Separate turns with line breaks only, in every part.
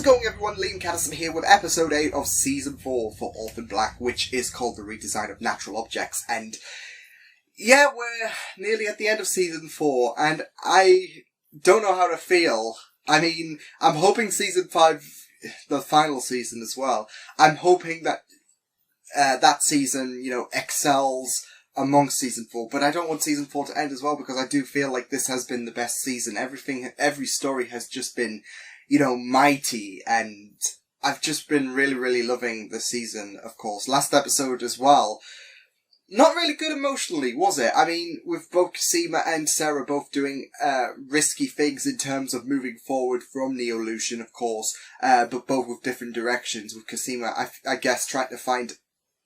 going, everyone? Liam Catterson here with episode 8 of season 4 for Orphan Black, which is called The Redesign of Natural Objects. And yeah, we're nearly at the end of season 4, and I don't know how to feel. I mean, I'm hoping season 5, the final season as well, I'm hoping that that season, you know, excels amongst season 4, but I don't want season 4 to end as well, because I do feel like this has been the best season. Every story has just been, you know, mighty, and I've just been really loving the season, of course. Last episode as well, not really good emotionally, was it? I mean, with both Cosima and Sarah both doing risky things in terms of moving forward from Neolution, of course, but both with different directions. With Cosima, I guess, trying to find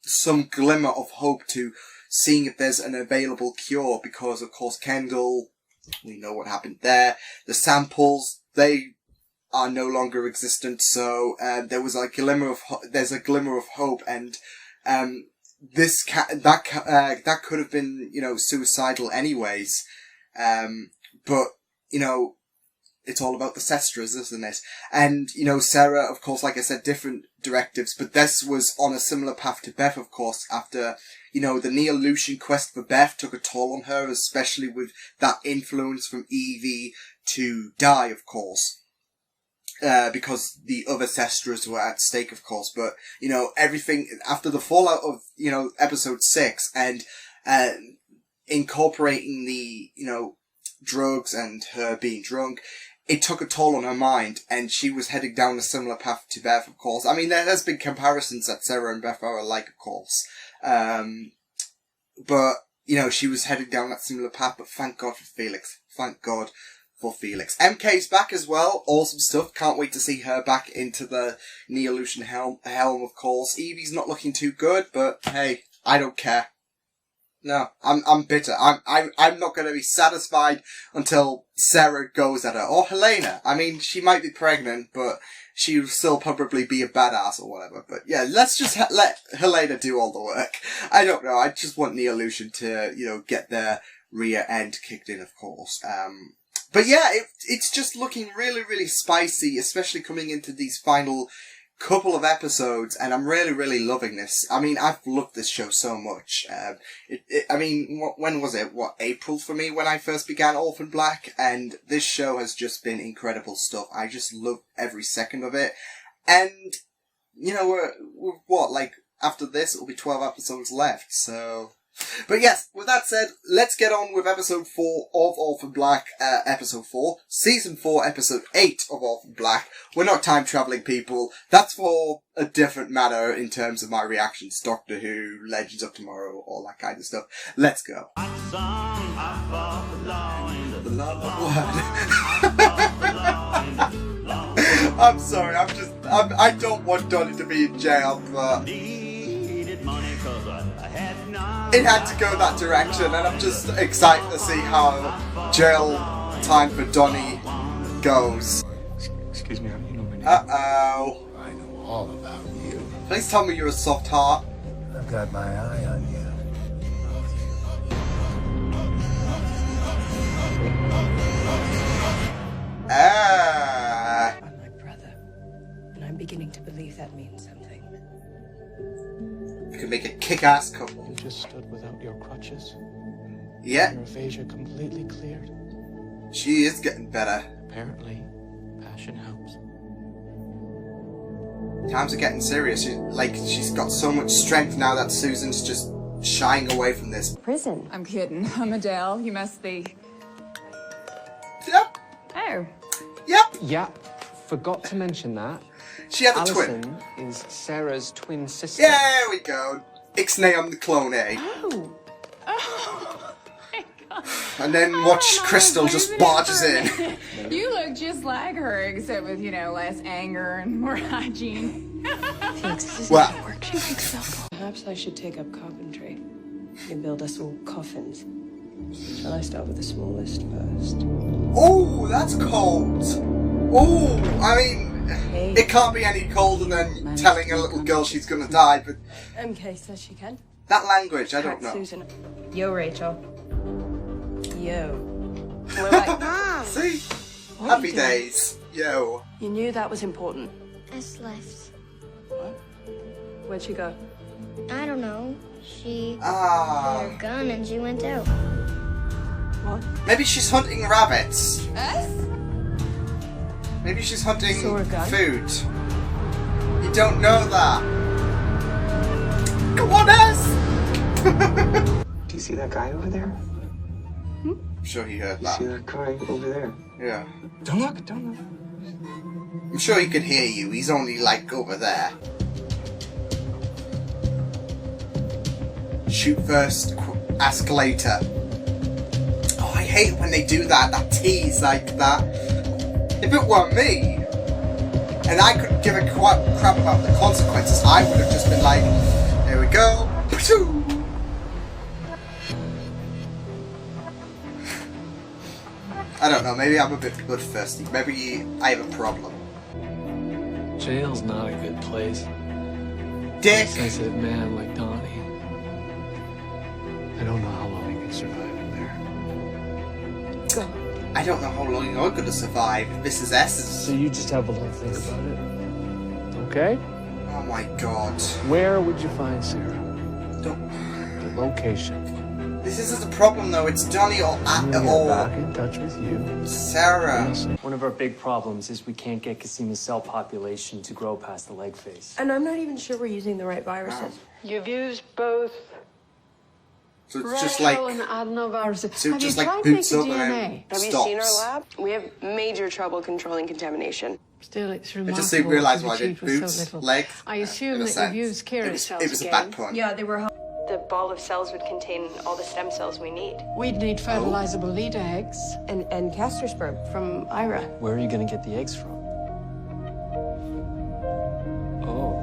some glimmer of hope to seeing if there's an available cure, because, of course, Kendall, we know what happened there. The samples, they are no longer existent, so there's a glimmer of hope, and that could have been, you know, suicidal anyways, but, you know, it's all about the Sestras, isn't it? And, you know, Sarah, of course, like I said, different directives, but this was on a similar path to Beth, of course, after, you know, the Neolution quest for Beth took a toll on her, especially with that influence from Evie to die, of course. Because the other Sestras were at stake, of course, but, you know, everything, after the fallout of, you know, episode 6, and, incorporating the, you know, drugs and her being drunk, it took a toll on her mind, and she was heading down a similar path to Beth, of course. I mean, there has been comparisons that Sarah and Beth are alike, of course. But, you know, she was heading down that similar path, but thank God for Felix. Thank God for Felix. MK's back as well. Awesome stuff. Can't wait to see her back into the Neolution helm, of course. Evie's not looking too good, but hey, I don't care. No, I'm bitter. I'm not going to be satisfied until Sarah goes at her. Or Helena. I mean, she might be pregnant, but she will still probably be a badass or whatever. But yeah, let's just let Helena do all the work. I don't know. I just want Neolution to, you know, get their rear end kicked in, of course. But yeah, it's just looking really spicy, especially coming into these final couple of episodes, and I'm really loving this. I mean, I've loved this show so much. I mean, when was it? April for me when I first began Orphan Black, and this show has just been incredible stuff. I just love every second of it. And, you know, we're what, like, after this, it'll be 12 episodes left, so... But yes, with that said, let's get on with episode 4 of Orphan Black, episode 4, season 4, episode 8 of Orphan Black. We're not time-travelling people. That's for a different matter in terms of my reactions. Doctor Who, Legends of Tomorrow, all that kind of stuff. Let's go. I'm sorry, I don't want Donnie to be in jail, but... it had to go that direction, and I'm just excited to see how jail time for Donnie goes.
Excuse me, how do you know my name?
Uh-oh.
I know all about you.
Please tell me you're a soft heart.
I've got my eye on you.
Ah.
I'm my brother, and I'm beginning to believe that means something.
We could make a kick-ass couple.
You just stood without your crutches.
Yeah.
Your aphasia completely cleared.
She is getting better.
Apparently, passion helps.
Times are getting serious. She's got so much strength now that Susan's just shying away from this.
Prison.
I'm kidding. I'm Adele. You must be...
Yep.
Oh.
Yep.
Yeah, forgot to mention that.
She had a
Alison
twin.
is Sarah's twin sister.
Yeah, there we go. Ixnay on the clone, eh?
Oh. Oh.
And then watch Crystal just barges in.
You look just like her, except with, you know, less anger and more hygiene.
Felix, this is
Well.
not work. She thinks so. Perhaps I should take up carpentry. You build us all coffins. Shall I start with the smallest first?
Oh, that's cold. Oh, I mean, it can't be any colder than telling a little girl she's gonna die, but...
MK says she can.
That language, I don't know.
Susan.
Yo, Rachel.
Yo.
We're like,
See?
What are
Happy
you doing?
days. Yo.
You knew that was important.
S left.
Where'd she go?
I don't know. She had
Ah.
her gun and she went out.
What?
Maybe she's hunting rabbits.
Us?
Maybe she's hunting
Saw a gun?
food. You don't know that. Come on, S!
Do you see that guy over there?
I'm sure he heard
You see
that.
that guy over there?
Yeah.
Don't look, don't look.
I'm sure he could hear you. He's only like over there. Shoot first, ask later. Oh, I hate when they do that. That tease like that. If it were me, and I couldn't give a crap about the consequences, I would have just been like, "Here we go." I don't know. Maybe I'm a bit bloodthirsty. Maybe I have a problem.
Jail's not a good place.
Dick.
Sensitive man like Donnie. I don't know how long he can survive in there.
Go.
I don't know how long you're gonna survive. This is S's.
So you just have a little think about it. Okay?
Oh my god.
Where would you find Sarah?
Don't.
The location.
This isn't the problem though. It's Donnie or
We'll get back in touch with you.
Sarah.
One of our big problems is we can't get Casimi's cell population to grow past the leg phase.
And I'm not even sure we're using the right viruses.
You've used both
So it's just like.
retro and adenoviruses.
So it
Have
just
you
like
tried
boots
making
up and then
DNA?
Have you
stops.
seen our lab? We have major trouble controlling contamination.
Still, it's
I
remarkable.
just didn't realise why I
what you've
did
achieved with
boots,
so little.
leg.
I assume
in a
that
sense.
you've used Kira's cells
It was a
again.
bad pun.
Yeah, they were.
The ball of cells would contain all the stem cells we need.
We'd need fertilizable lead eggs.
And castor sperm from Ira.
Where are you going to get the eggs from? Oh.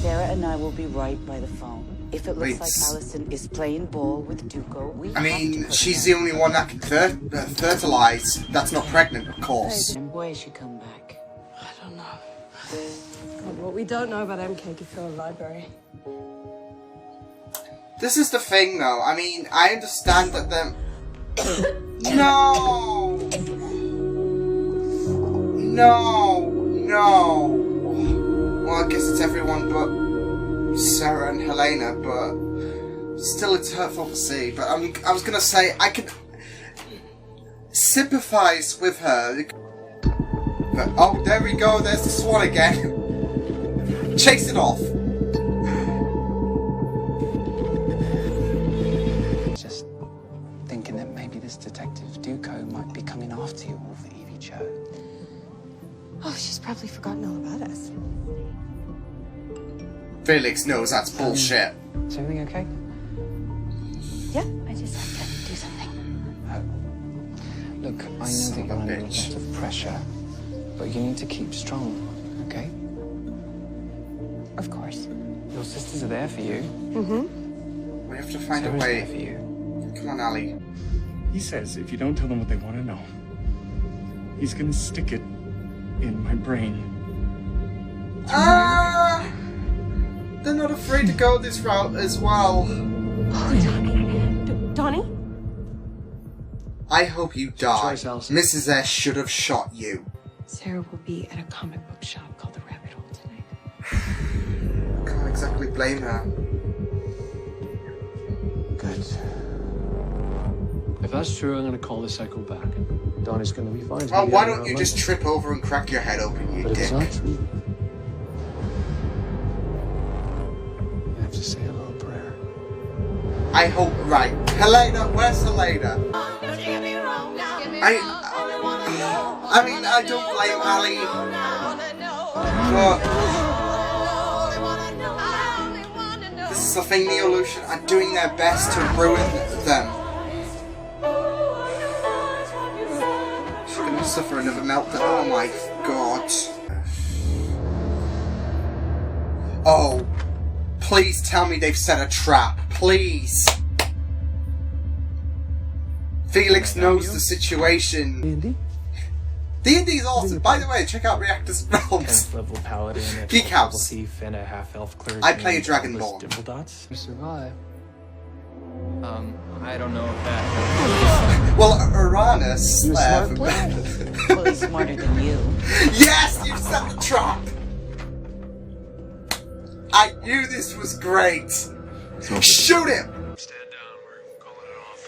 Sarah and I will be right by the phone. If it looks
Wait.
like Allison is playing ball with Duko, we
I
have to
mean,
put
she's
her
the only one that can fertilise. That's not pregnant, of course.
down. And boy, she come back.
I don't know.
What we don't know about MK could fill a library.
This is the thing, though. I mean, I understand that them. No! No! No! Well, I guess it's everyone but Sarah and Helena, but still it's hurtful to see. But I was gonna say, I can sympathise with her. But, oh, there we go, there's the swan again. Chase it off.
Just thinking that maybe this detective Duko might be coming after you all for Evie Cho.
Oh, she's probably forgotten all about us.
Felix knows that's bullshit.
Is everything okay?
Yeah, I just have to do something.
Look, I know
Son
that
of
you're
a
under a
bitch.
lot of pressure, but you need to keep strong, okay?
Of course.
Your sisters are there for you.
Mm-hmm.
We have to find a
Sarah's there for
way.
you.
Come on, Ali.
He says if you don't tell them what they want to know, he's gonna stick it in my brain.
Ah! They're not afraid to go this route as well.
Donnie?
I hope you die.
choice, Allison.
Mrs. S should have shot you.
Sarah will be at a comic book shop called the Rabbit Hole tonight.
Can't exactly blame her.
Good.
If that's true, I'm going to call the psycho back. Donnie's going to be fine.
Well, why don't you just trip over and crack your head open, you
But if
dick?
it's not true, you have to say a little prayer.
I hope, right. Helena, where's Helena? I mean, I don't blame Ali. But this is the thing, Neolution are doing their best to ruin them. She's gonna suffer another meltdown. Oh my god. Oh. Please tell me they've set a trap. Please. Felix knows the situation.
D&D?
D&D's awesome. By the way, check out Reactors Realms.
10th level paladin, a
Geek
12th
House.
level thief, and a half-elf clerk.
I play a Dragonborn.
Dimple dots.
You survive.
I don't know if that...
Well, Uranus...
You a smart player.
Well, he's smarter than you.
Yes! You set the trap! I knew this was great! Shoot him!
Stand down, we're calling it off.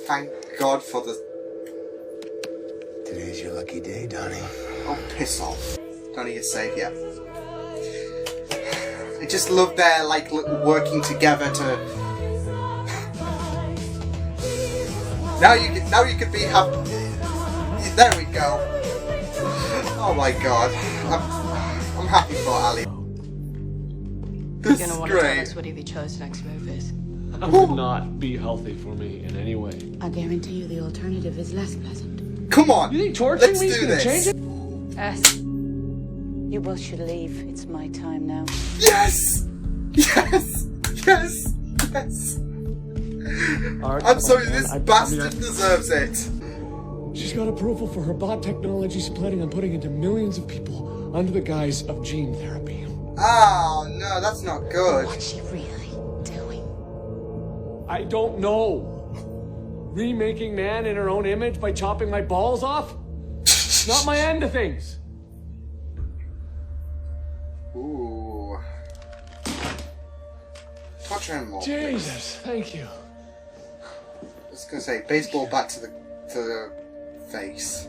Thank God for the...
Today's your lucky day, Donnie.
Oh, piss off. Donnie is safe, yeah. I just love their, like, working together to... Now you could be happy. There we go. Oh my God. I'm happy for Ali. This
You're
is
gonna want to tell
great.
us what Evie-Cho's next move is.
That would not be healthy for me in any way.
I guarantee you the alternative is less pleasant.
Come on!
You think torturing
Let's
me is
do
gonna
this.
change it?
Yes.
You both should leave. It's my time now.
Yes! Yes! Yes! Yes!
Alright,
I'm
come
sorry,
on, man.
this
I
bastard deserves it.
She's got approval for her bot technology she's planning on putting into millions of people under the guise of gene therapy.
Oh, no, that's not good.
What's she really doing?
I don't know. Remaking man in her own image by chopping my balls off? Not my end of things.
Ooh. Torture him more.
Jesus, thank you.
I was gonna say, baseball bat to the face.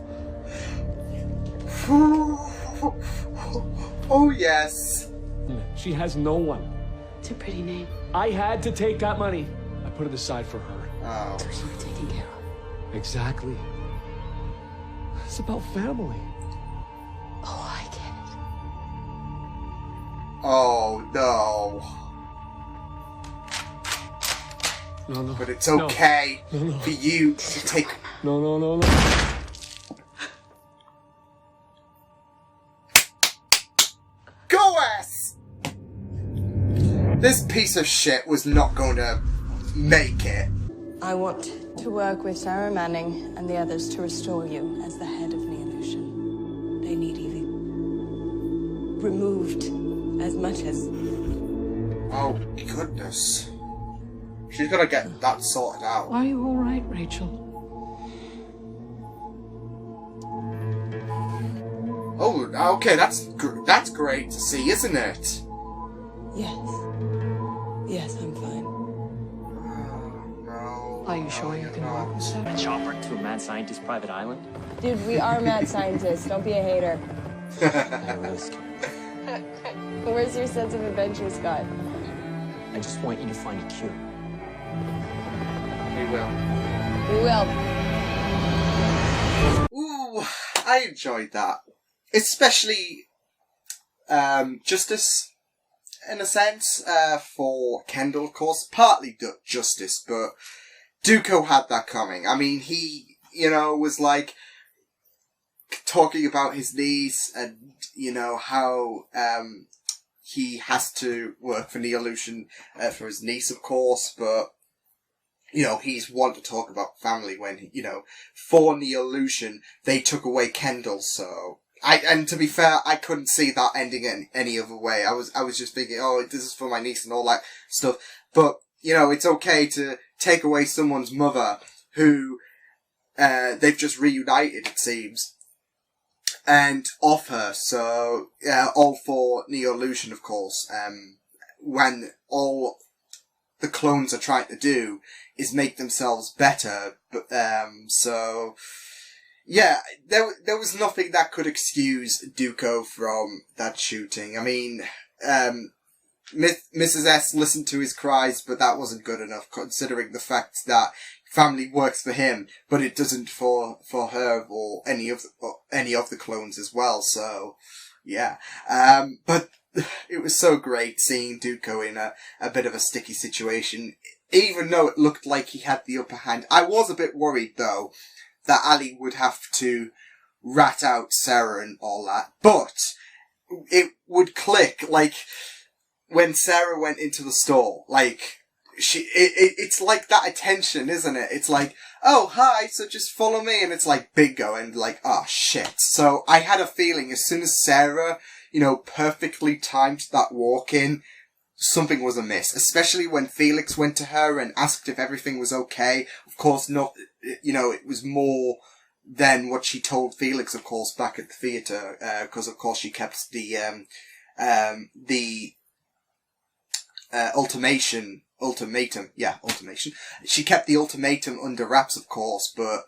Oh yes.
She has no one.
It's a pretty name.
I had to take that money. I put it aside for her.
Oh.
So you were taken care of.
Exactly. It's about family.
Oh, I get it.
Oh no.
No.
But it's okay
No.
for you to take.
No.
Go ass! This piece of shit was not going to make it.
I want to work with Sarah Manning and the others to restore you as the head of Neolution. They need Evie removed as much as...
Oh goodness. She's gotta get that sorted out.
Are you all right, Rachel?
Oh, okay, that's great to see, isn't it?
Yes. Yes, I'm fine.
No.
Are you sure you can work with Sarah?
Chopper to a mad scientist private island?
Dude, we are mad scientists. Don't be a hater.
I risk.
Where's your sense of adventure, Scott?
I just want you to find a cure.
We will.
We will.
Ooh, I enjoyed that. Especially justice, in a sense, for Kendall, of course. Partly justice, but Duko had that coming. I mean, he, was like talking about his niece and, how he has to work for Neolution for his niece, of course, but he's one to talk about family when, for Neolution, they took away Kendall, so... And to be fair, I couldn't see that ending in any other way. I was just thinking, oh, this is for my niece and all that stuff. But, it's okay to take away someone's mother who, they've just reunited, it seems, and off her. So, all for Neolution, of course, when all the clones are trying to do is make themselves better, but, so... Yeah, there was nothing that could excuse Duko from that shooting. I mean, Mrs. S listened to his cries, but that wasn't good enough, considering the fact that family works for him, but it doesn't for her or any of the clones as well. So, yeah. But it was so great seeing Duko in a bit of a sticky situation, even though it looked like he had the upper hand. I was a bit worried though that Ali would have to rat out Sarah and all that. But it would click, like, when Sarah went into the store. Like, it's like that attention, isn't it? It's like, oh, hi, so just follow me, and it's like bingo, and like, oh, shit. So I had a feeling as soon as Sarah, perfectly timed that walk in, something was amiss, especially when Felix went to her and asked if everything was okay. Of course, not, it was more than what she told Felix, of course, back at the theatre, because of course she kept the ultimatum. She kept the ultimatum under wraps, of course, but,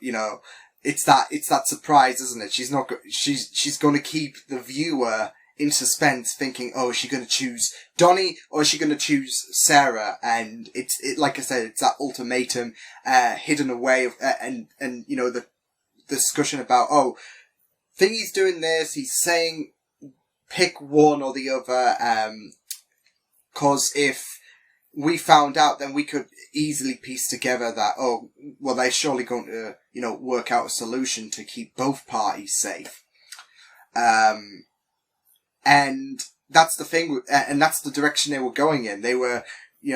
it's that surprise, isn't it? She's gonna keep the viewer in suspense, thinking, oh, is she gonna choose Donnie, or is she gonna choose Sarah? And like I said, it's that ultimatum, hidden away, and the discussion about, oh, Thingy's doing this, he's saying, pick one or the other, 'cause if we found out, then we could easily piece together that, oh, well, they're surely going to, work out a solution to keep both parties safe. And that's the thing, and that's the direction they were going in. They were,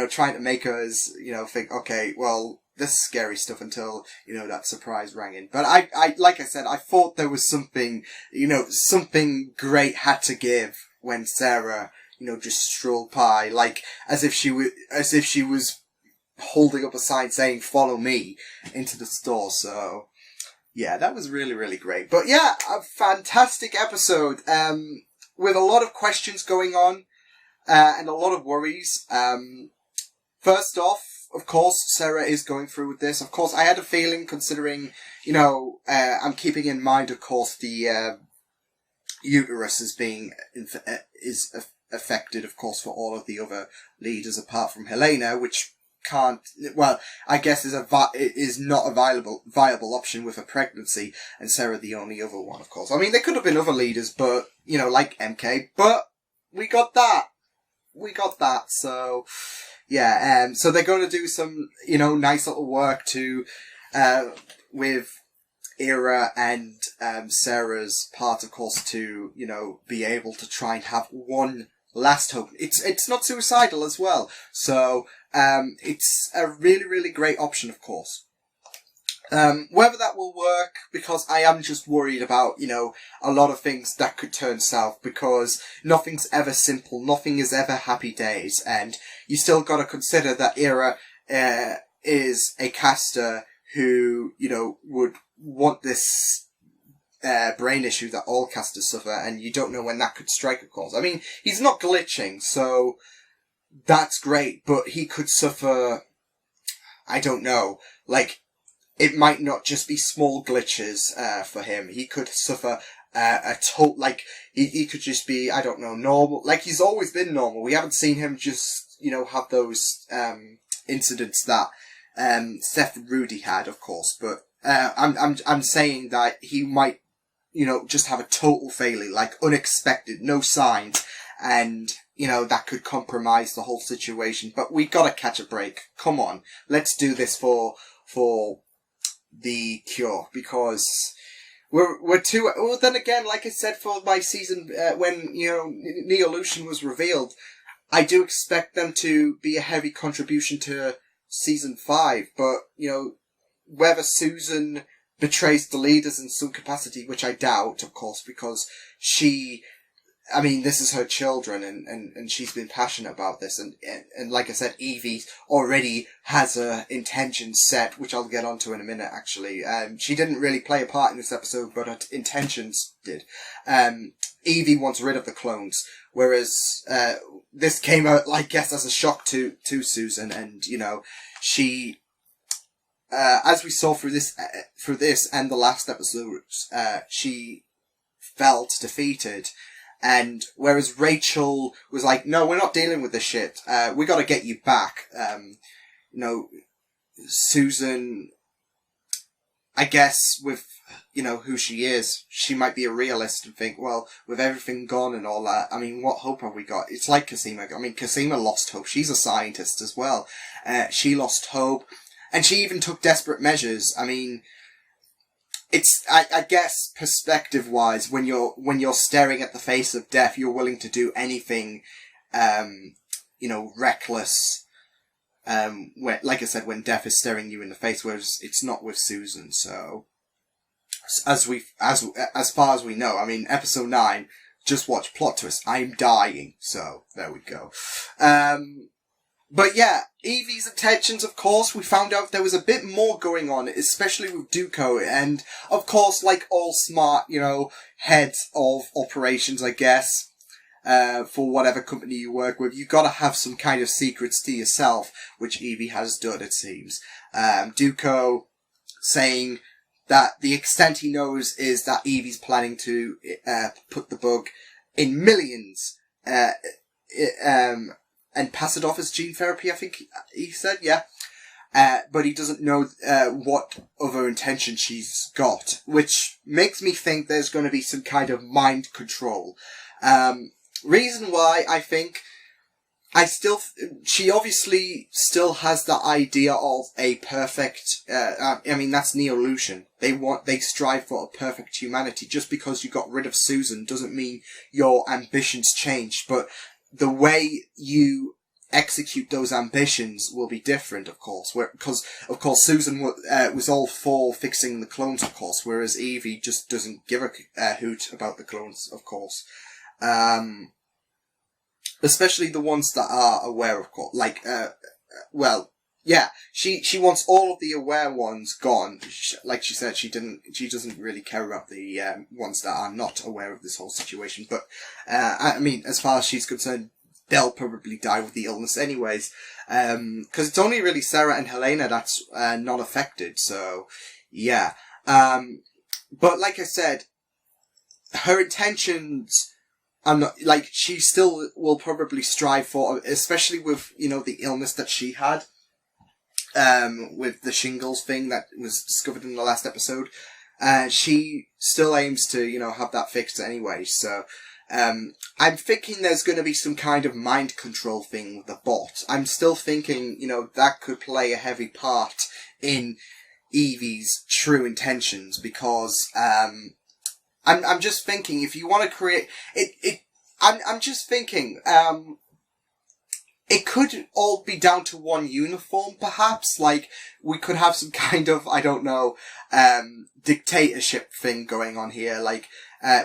trying to make us, think, okay, well, this is scary stuff until, that surprise rang in. But I, like I said, I thought there was something, something great had to give when Sarah, just strolled by, like, as if she was holding up a sign saying, follow me into the store. So, yeah, that was really, really great. But yeah, a fantastic episode, with a lot of questions going on, and a lot of worries. First off, of course, Sarah is going through with this. Of course, I had a feeling, considering, I'm keeping in mind, of course, the, uterus is being, is affected, of course, for all of the other leaders apart from Helena, which I guess is not a viable option with a pregnancy, and Sarah the only other one, of course. I mean, there could have been other leaders, but, like MK, but we got that. So, yeah, so they're going to do some, nice little work to, with Ira and, Sarah's part, of course, to, be able to try and have one last hope. It's not suicidal as well. So, it's a really, really great option, of course. Whether that will work, because I am just worried about, a lot of things that could turn south, because nothing's ever simple, nothing is ever happy days, and you still gotta consider that Ira, is a caster who, would want this, brain issue that all casters suffer, and you don't know when that could strike, of course. I mean, he's not glitching, so that's great, but he could suffer, I don't know, like, it might not just be small glitches, for him. He could suffer, he could just be, I don't know, normal, like he's always been normal. We haven't seen him just, have those, incidents that, Seth and Rudy had, of course, but, I'm saying that he might, just have a total failure, like unexpected, no signs, and, that could compromise the whole situation. But we gotta catch a break. Come on. Let's do this for the cure, because we're too, well, then again, like I said, for my season, when, Neolution was revealed, I do expect them to be a heavy contribution to season 5, but, whether Susan betrays the leaders in some capacity, which I doubt, of course, because this is her children, and she's been passionate about this, and like I said, Evie already has her intentions set, which I'll get onto in a minute, actually. She didn't really play a part in this episode, but her intentions did. Evie wants rid of the clones, whereas, this came out, I guess, as a shock to Susan, and, she, as we saw through this and the last episodes, she felt defeated. And whereas Rachel was like, no, we're not dealing with this shit. We gotta get you back. Susan, I guess with, who she is, she might be a realist and think, well, with everything gone and all that, what hope have we got? It's like Cosima. Cosima lost hope. She's a scientist as well. She lost hope. And she even took desperate measures. It's, I guess, perspective-wise, when you're staring at the face of death, you're willing to do anything, reckless, when, like I said, when death is staring you in the face, whereas it's not with Susan. So, as far as we know, I mean, episode 9, just watch plot twist. I'm dying. So, there we go. But yeah, Evie's intentions, of course, we found out there was a bit more going on, especially with Duko, and, of course, like all smart, heads of operations, I guess, for whatever company you work with, you've got to have some kind of secrets to yourself, which Evie has done, it seems. Duko saying that the extent he knows is that Evie's planning to put the bug in millions, and pass it off as gene therapy, I think he said, yeah. But he doesn't know what other intention she's got, which makes me think there's going to be some kind of mind control. Reason why I think she obviously still has the idea of a perfect, I mean, that's Neolution. They strive for a perfect humanity. Just because you got rid of Susan doesn't mean your ambitions changed, but the way you execute those ambitions will be different, of course. Because, of course, Susan was all for fixing the clones, of course, whereas Evie just doesn't give a hoot about the clones, of course. Especially the ones that are aware, of course. Like, she wants all of the aware ones gone. Like she said, she doesn't really care about the ones that are not aware of this whole situation. But, I mean, as far as she's concerned, they'll probably die with the illness anyways. Cause it's only really Sarah and Helena that's, not affected, so, yeah. But like I said, her intentions are not, like, she still will probably strive for, especially with, the illness that she had, with the shingles thing that was discovered in the last episode. She still aims to, have that fixed anyway, so, I'm thinking there's going to be some kind of mind control thing with the bot. I'm still thinking, that could play a heavy part in Evie's true intentions, because, I'm just thinking, if you want to create, I'm just thinking, it could all be down to one uniform, perhaps. Like, we could have some kind of, I don't know, dictatorship thing going on here. Like,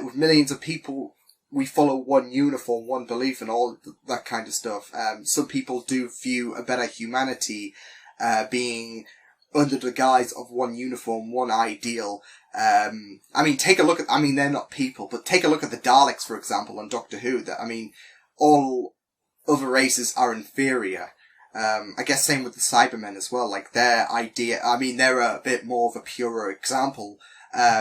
with millions of people, we follow one uniform, one belief, and all that kind of stuff. Some people do view a better humanity, being under the guise of one uniform, one ideal. I mean, they're not people, but take a look at the Daleks, for example, on Doctor Who. All other races are inferior. I guess same with the Cybermen as well. Like, their idea, they're a bit more of a purer example,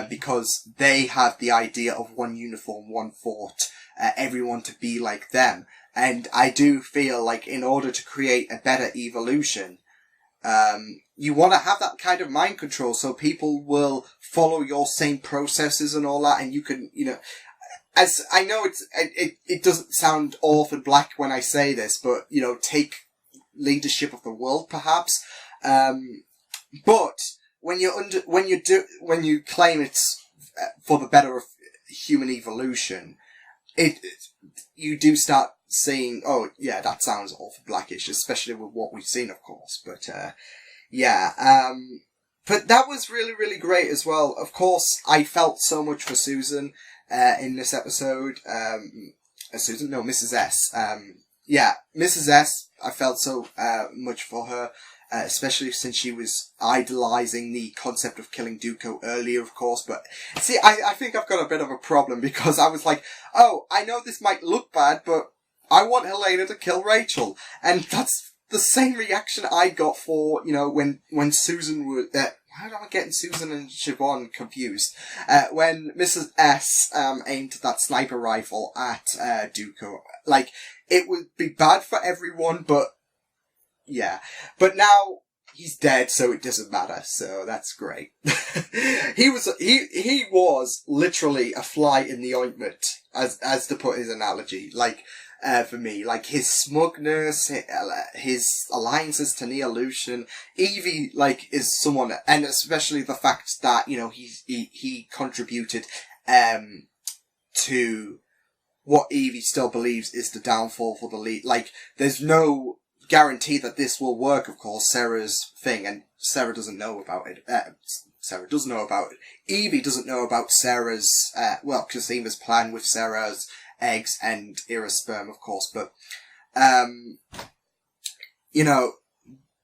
because they have the idea of one uniform, one fort, everyone to be like them. And I do feel like in order to create a better evolution, you want to have that kind of mind control so people will follow your same processes and all that, and you can, as I know it doesn't sound Orphan Black when I say this, but, take leadership of the world, perhaps. But when you claim it's for the better of human evolution, you do start seeing, oh yeah, that sounds Orphan Blackish, especially with what we've seen, of course. But but that was really, really great as well. Of course, I felt so much for Susan in this episode. Mrs. S. Mrs. S. I felt so much for her. Especially since she was idolizing the concept of killing Duko earlier, of course. But, see, I think I've got a bit of a problem, because I was like, oh, I know this might look bad, but I want Helena to kill Rachel. And that's the same reaction I got for, when Susan was... why am I getting Susan and Siobhan confused? When Mrs. S aimed that sniper rifle at Duko. Like, it would be bad for everyone, but... yeah, but now he's dead, so it doesn't matter. So that's great. He was literally a fly in the ointment, as to put his analogy. Like, for me, like his smugness, his alliances to Neolution, Evie, like, is someone, and especially the fact that he contributed to what Evie still believes is the downfall for the lead. Like, there's no guarantee that this will work, of course, Sarah's thing, and Sarah doesn't know about it. Sarah does know about it. Evie doesn't know about Sarah's, Casima's plan with Sarah's eggs and Ira's sperm, of course, but,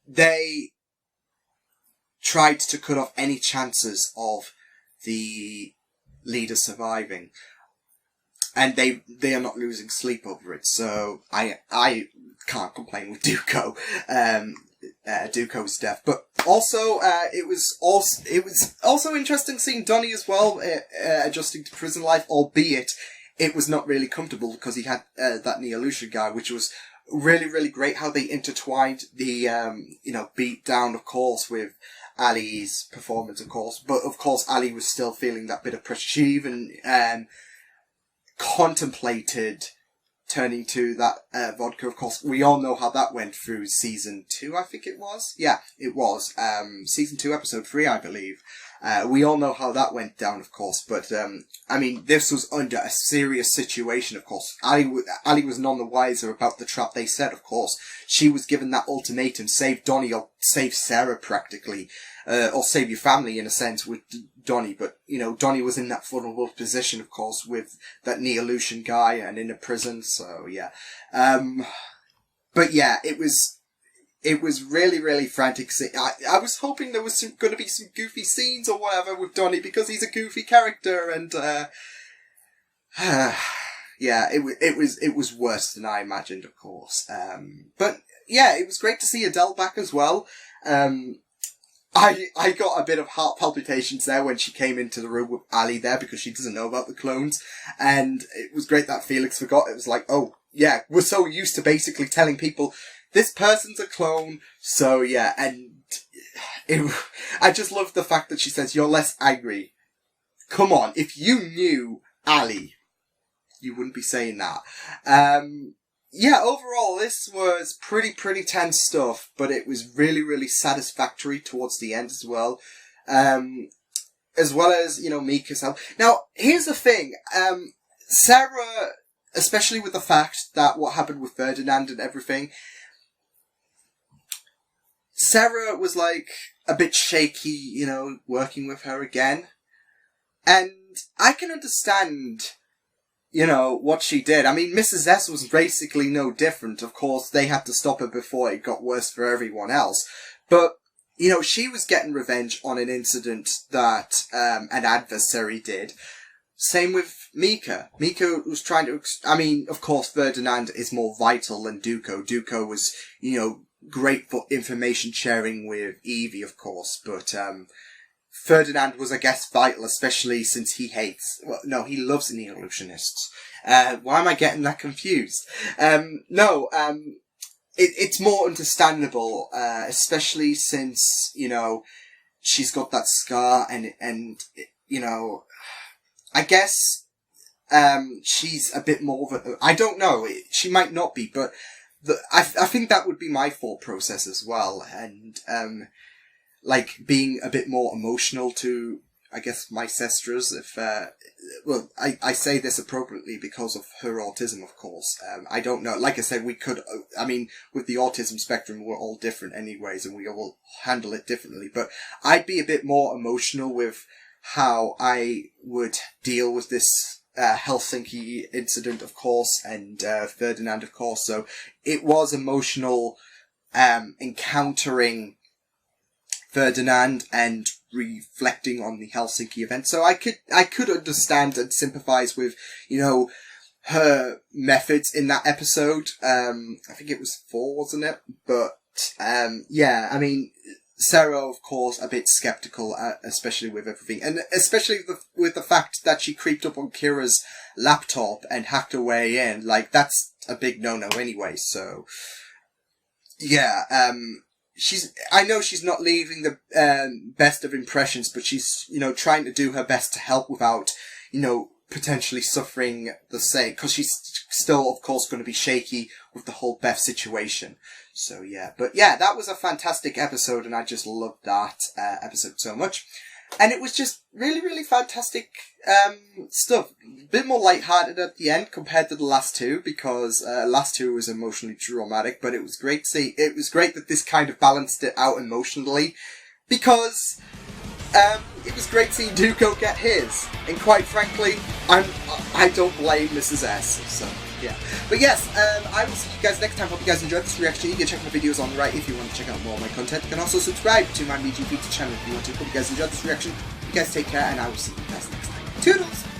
they tried to cut off any chances of the leader surviving. And they are not losing sleep over it, so I can't complain with Duko, Duko's death. But also, it was also interesting seeing Donnie as well, adjusting to prison life, albeit it was not really comfortable because he had that Neolution guy, which was really, really great how they intertwined the, beat down, of course, with Ali's performance, of course. But, of course, Ali was still feeling that bit of pressure. She even, contemplated turning to that vodka. Of course, we all know how that went through season 2, I think it was. Yeah, it was. Season 2, episode 3, I believe. We all know how that went down, of course, but, this was under a serious situation, of course. Ali was none the wiser about the trap they set, of course. She was given that ultimatum, save Donnie or save Sarah, practically, or save your family, in a sense, with Donnie, but, Donnie was in that vulnerable position, of course, with that Neolution guy and in a prison, so, yeah. But, yeah, it was really, really frantic. I was hoping there was going to be some goofy scenes or whatever with Donnie, because he's a goofy character, and, yeah, it was worse than I imagined, of course. But, yeah, it was great to see Adele back as well. I got a bit of heart palpitations there when she came into the room with Ali there, because she doesn't know about the clones, and it was great that Felix forgot. It was like, oh, yeah, we're so used to basically telling people, this person's a clone, so yeah, and I just love the fact that she says, you're less angry. Come on, if you knew Ali, you wouldn't be saying that. Yeah, overall, this was pretty tense stuff, but it was really, really satisfactory towards the end as well. As well as, Mika's help. Now, here's the thing, Sarah, especially with the fact that what happened with Ferdinand and everything, Sarah was like a bit shaky, working with her again. And I can understand, what she did. I mean, Mrs. S was basically no different. Of course, they had to stop her before it got worse for everyone else. But, she was getting revenge on an incident that an adversary did. Same with Mika. Mika was trying to... of course, Ferdinand is more vital than Duko. Duko was, great for information sharing with Evie, of course, but Ferdinand was, I guess, vital, especially since he hates... Well, no, he loves Neolutionists. Why am I getting that confused? It's more understandable, especially since, she's got that scar and I guess she's a bit more of a... I don't know, she might not be, but I think that would be my thought process as well, and being a bit more emotional to, I guess, my sisters, if I say this appropriately because of her autism, of course. I don't know, like I said, we could, with the autism spectrum, we're all different anyways, and we all handle it differently, but I'd be a bit more emotional with how I would deal with this Helsinki incident, of course, and Ferdinand, of course. So it was emotional encountering Ferdinand and reflecting on the Helsinki event. So I could understand and sympathise with, her methods in that episode. I think it was 4, wasn't it? But Sarah, of course, a bit sceptical, especially with everything. And especially with the fact that she creeped up on Kira's laptop and hacked her way in. That's a big no-no anyway, so... Yeah, I know she's not leaving the best of impressions, but she's, trying to do her best to help without, potentially suffering the same. Because she's still, of course, going to be shaky with the whole Beth situation. So, yeah. But, yeah, that was a fantastic episode, and I just loved that episode so much. And it was just really, really fantastic stuff. A bit more lighthearted at the end compared to the last two, because last two was emotionally dramatic, but it was great to see. It was great that this kind of balanced it out emotionally, because it was great seeing Duko get his. And quite frankly, I don't blame Mrs. S. So, yeah. But yes, I will see you guys next time. Hope you guys enjoyed this reaction. You can check my videos on the right if you want to check out more of my content. You can also subscribe to my VG Pizza channel if you want to. Hope you guys enjoyed this reaction. You guys take care, and I will see you guys next time. Toodles!